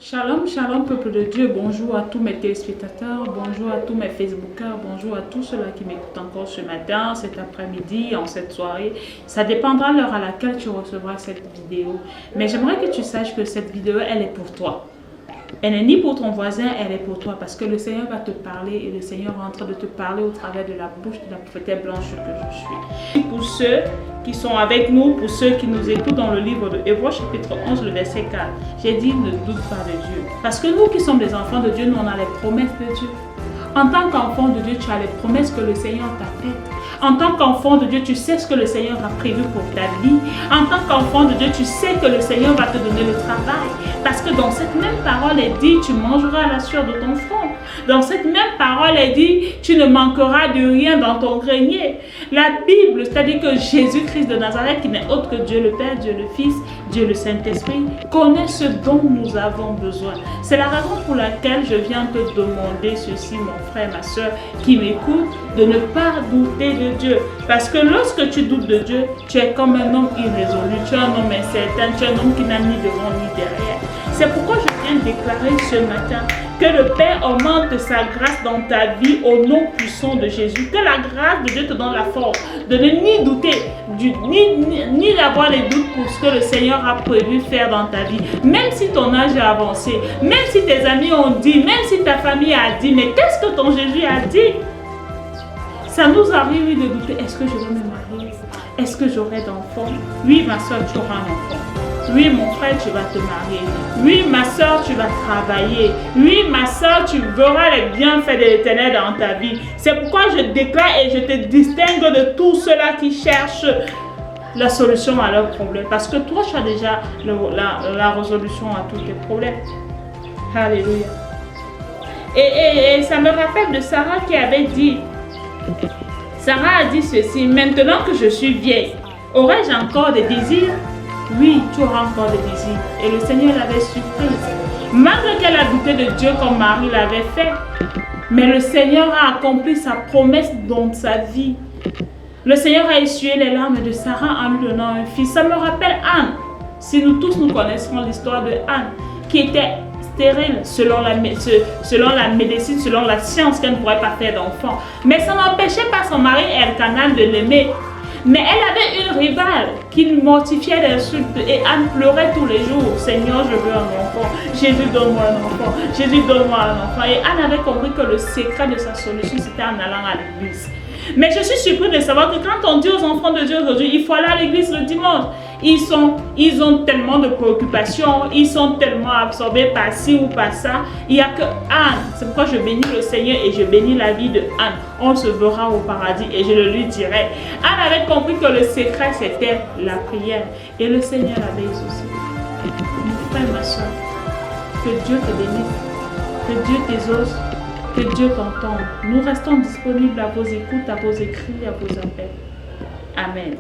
Shalom, shalom, peuple de Dieu. Bonjour à tous mes téléspectateurs, bonjour à tous mes Facebookers, bonjour à tous ceux-là qui m'écoutent encore ce matin, cet après-midi, en cette soirée. Ça dépendra de l'heure à laquelle tu recevras cette vidéo. Mais j'aimerais que tu saches que cette vidéo, elle est pour toi. Elle n'est ni pour ton voisin, elle est pour toi parce que le Seigneur va te parler et le Seigneur est en train de te parler au travers de la bouche de la prophétesse blanche que je suis. Et pour ceux qui sont avec nous, pour ceux qui nous écoutent dans le livre de Hébreux chapitre 11, le verset 4, j'ai dit ne doute pas de Dieu. Parce que nous qui sommes des enfants de Dieu, nous on a les promesses de Dieu. En tant qu'enfant de Dieu, tu as les promesses que le Seigneur t'a faites. En tant qu'enfant de Dieu, tu sais ce que le Seigneur a prévu pour ta vie. En tant qu'enfant de Dieu, tu sais que le Seigneur va te donner le travail. Parce que dans cette même parole, elle dit, tu mangeras la sueur de ton front. Dans cette même parole, elle dit, tu ne manqueras de rien dans ton grenier. La Bible, c'est-à-dire que Jésus-Christ de Nazareth, qui n'est autre que Dieu le Père, Dieu le Fils, Dieu le Saint-Esprit, connaît ce dont nous avons besoin. C'est la raison pour laquelle je viens te demander ceci, mon frère, ma soeur, qui m'écoute, de ne pas douter de Dieu. Parce que lorsque tu doutes de Dieu, tu es comme un homme irrésolu, tu es un homme incertain, tu es un homme qui n'a ni devant ni derrière. C'est pourquoi je viens déclarer ce matin que le Père augmente sa grâce dans ta vie au nom puissant de Jésus. Que la grâce de Dieu te donne la force de ne ni douter, ni d'avoir les doutes pour ce que le Seigneur a prévu faire dans ta vie. Même si ton âge est avancé, même si tes amis ont dit, même si ta famille a dit, mais qu'est-ce que ton Jésus a dit? Ça nous arrive de douter, est-ce que je vais me marier? Est-ce que j'aurai d'enfants? Oui, ma soeur, tu auras un enfant. Oui, mon frère, tu vas te marier. Oui, ma soeur, tu vas travailler. Oui, ma soeur, tu verras les bienfaits de l'Éternel dans ta vie. C'est pourquoi je déclare et je te distingue de tous ceux-là qui cherchent la solution à leurs problèmes. Parce que toi, tu as déjà la résolution à tous tes problèmes. Alléluia. Et ça me rappelle de Sarah qui avait dit, Sarah a dit ceci, maintenant que je suis vieille, aurais-je encore des désirs? Oui, tu auras encore des désirs. Et le Seigneur l'avait surprise. Malgré qu'elle a douté de Dieu comme Marie l'avait fait. Mais le Seigneur a accompli sa promesse dans sa vie. Le Seigneur a essuyé les larmes de Sarah en lui donnant un fils. Ça me rappelle Anne. Si nous tous nous connaissons l'histoire de Anne, qui était stérile selon la médecine, selon la science, qu'elle ne pourrait pas faire d'enfant. Mais ça n'empêchait pas son mari Elkanah de l'aimer. Mais elle avait une rivale qui lui mortifiait d'insultes et Anne pleurait tous les jours. Seigneur, je veux un enfant. Jésus, donne-moi un enfant. Jésus, donne-moi un enfant. Et Anne avait compris que le secret de sa solution, c'était en allant à l'église. Mais je suis surpris de savoir que quand on dit aux enfants de Dieu aujourd'hui, il faut aller à l'église le dimanche. Ils ont tellement de préoccupations, ils sont tellement absorbés par ci ou par ça. Il n'y a que Anne. C'est pourquoi je bénis le Seigneur et je bénis la vie de Anne. On se verra au paradis et je le lui dirai. Anne avait compris que le secret c'était la prière et le Seigneur l'avait exaucé. Mon frère, ma soeur, que Dieu te bénisse, que Dieu t'exauce, que Dieu t'entende. Nous restons disponibles à vos écoutes, à vos écrits, à vos appels. Amen.